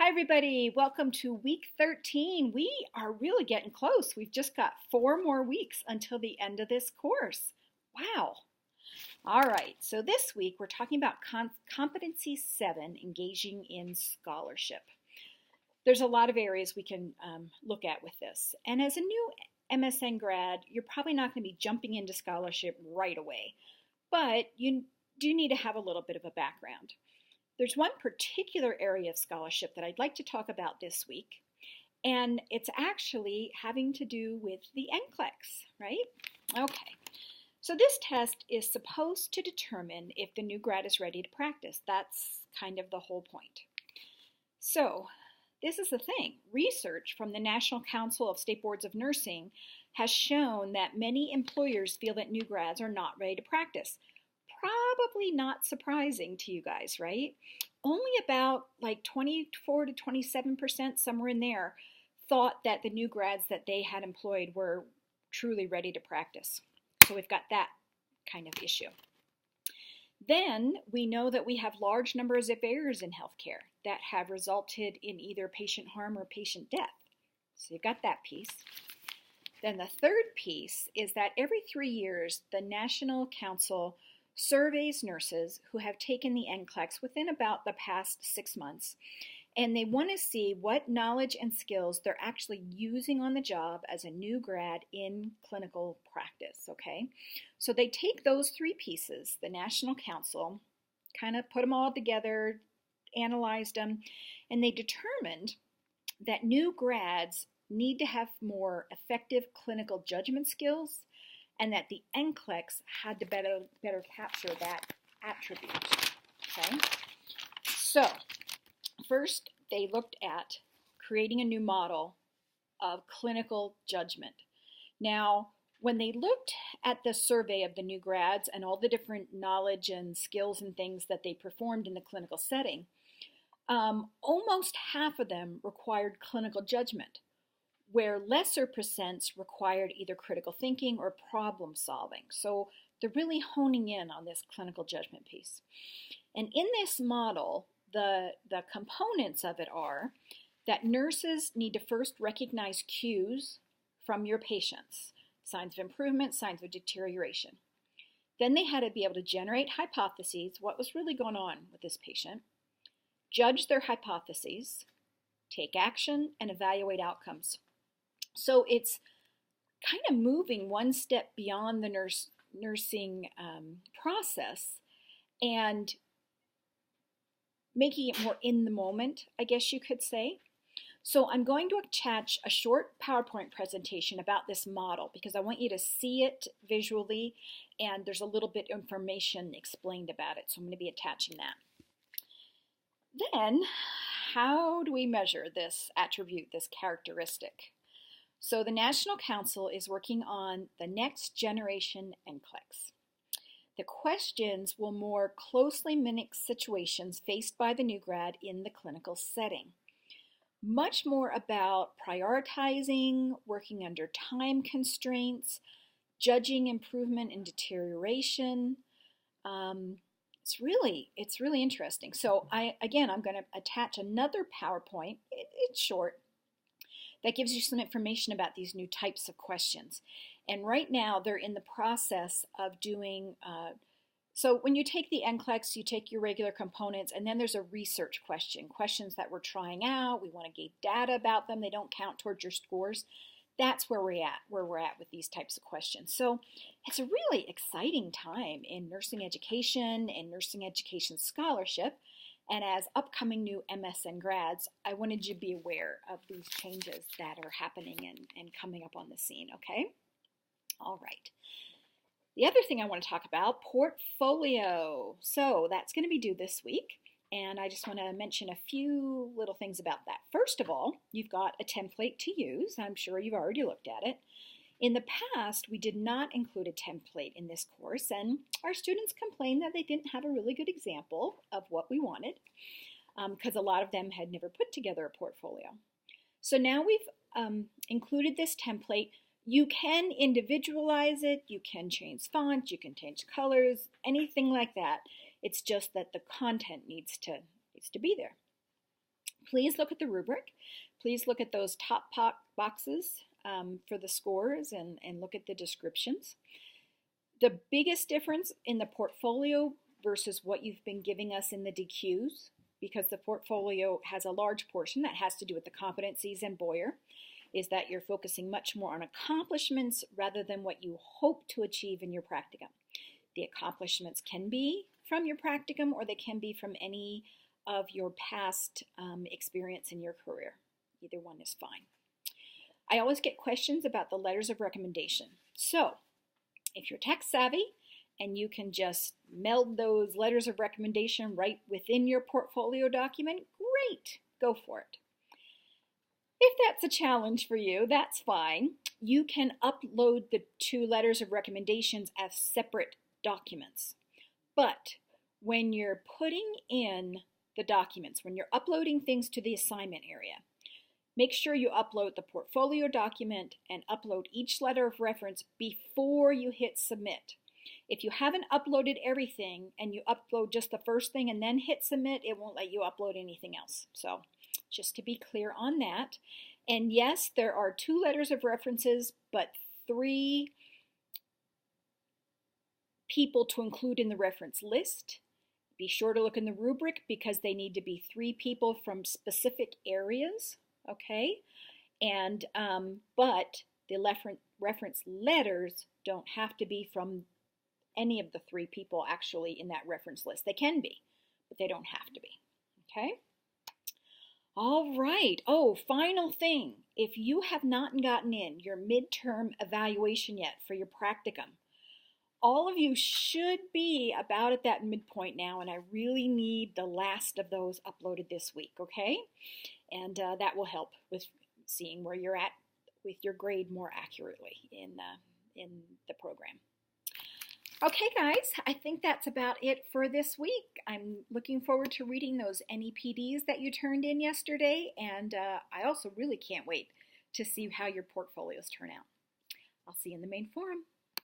Hi, everybody. Welcome to week 13. We are really getting close. We've just got 4 more weeks until the end of this course. Wow. All right. So this week we're talking about competency 7, engaging in scholarship. There's a lot of areas we can look at with this. And as a new MSN grad, you're probably not going to be jumping into scholarship right away, but you do need to have a little bit of a background. There's one particular area of scholarship that I'd like to talk about this week, and it's actually having to do with the NCLEX, right? Okay, so this test is supposed to determine if the new grad is ready to practice. That's kind of the whole point. So this is the thing. Research from the National Council of State Boards of Nursing has shown that many employers feel that new grads are not ready to practice. Probably not surprising to you guys, right? Only about like 24 to 27%, somewhere in there, thought that the new grads that they had employed were truly ready to practice. So we've got that kind of issue. Then we know that we have large numbers of errors in healthcare that have resulted in either patient harm or patient death. So you've got that piece. Then the third piece is that every 3 years, the National Council surveys nurses who have taken the NCLEX within about the past 6 months, and they want to see what knowledge and skills they're actually using on the job as a new grad in clinical practice, okay? So they take those 3 pieces, the National Council, kind of put them all together, analyzed them, and they determined that new grads need to have more effective clinical judgment skills, and that the NCLEX had to better capture that attribute, okay? So first, they looked at creating a new model of clinical judgment. Now, when they looked at the survey of the new grads and all the different knowledge and skills and things that they performed in the clinical setting, almost half of them required clinical judgment, where lesser percents required either critical thinking or problem solving. So they're really honing in on this clinical judgment piece. And in this model, the components of it are that nurses need to first recognize cues from your patients, signs of improvement, signs of deterioration. Then they had to be able to generate hypotheses, what was really going on with this patient, judge their hypotheses, take action, and evaluate outcomes. So it's kind of moving one step beyond the nursing process and making it more in the moment, I guess you could say. So I'm going to attach a short PowerPoint presentation about this model because I want you to see it visually, and there's a little bit of information explained about it, so I'm going to be attaching that. Then, how do we measure this attribute, this characteristic? So the National Council is working on the next generation NCLEX. The questions will more closely mimic situations faced by the new grad in the clinical setting. Much more about prioritizing, working under time constraints, judging improvement and deterioration. It's really interesting. So I'm going to attach another PowerPoint. It's short. That gives you some information about these new types of questions. And right now, they're in the process of doing, so when you take the NCLEX, you take your regular components, and then there's a research question, questions that we're trying out. We want to get data about them. They don't count towards your scores. That's where we're at with these types of questions. So it's a really exciting time in nursing education and nursing education scholarship. And as upcoming new MSN grads, I wanted you to be aware of these changes that are happening and coming up on the scene, okay? All right. The other thing I want to talk about, portfolio. So that's going to be due this week, and I just want to mention a few little things about that. First of all, you've got a template to use. I'm sure you've already looked at it. In the past, we did not include a template in this course, and our students complained that they didn't have a really good example of what we wanted because a lot of them had never put together a portfolio. So now we've included this template. You can individualize it, you can change fonts, you can change colors, anything like that. It's just that the content needs to be there. Please look at the rubric. Please look at those top boxes for the scores and look at the descriptions. The biggest difference in the portfolio versus what you've been giving us in the DQs, because the portfolio has a large portion that has to do with the competencies and Boyer, is that you're focusing much more on accomplishments rather than what you hope to achieve in your practicum. The accomplishments can be from your practicum or they can be from any of your past experience in your career. Either one is fine. I always get questions about the letters of recommendation. So if you're tech savvy and you can just meld those letters of recommendation right within your portfolio document, great, go for it. If that's a challenge for you, that's fine. You can upload the 2 letters of recommendations as separate documents. But when you're putting in the documents, when you're uploading things to the assignment area, make sure you upload the portfolio document and upload each letter of reference before you hit submit. If you haven't uploaded everything and you upload just the first thing and then hit submit, it won't let you upload anything else. So just to be clear on that. And yes, there are 2 letters of references, but 3 people to include in the reference list. Be sure to look in the rubric because they need to be 3 people from specific areas, okay? And but the reference letters don't have to be from any of the 3 people actually in that reference list. They can be, but they don't have to be, okay? All right. Oh, final thing. If you have not gotten in your midterm evaluation yet for your practicum, all of you should be about at that midpoint now, and I really need the last of those uploaded this week, okay? And that will help with seeing where you're at with your grade more accurately in the program. Okay, guys, I think that's about it for this week. I'm looking forward to reading those NEPDs that you turned in yesterday, and I also really can't wait to see how your portfolios turn out. I'll see you in the main forum.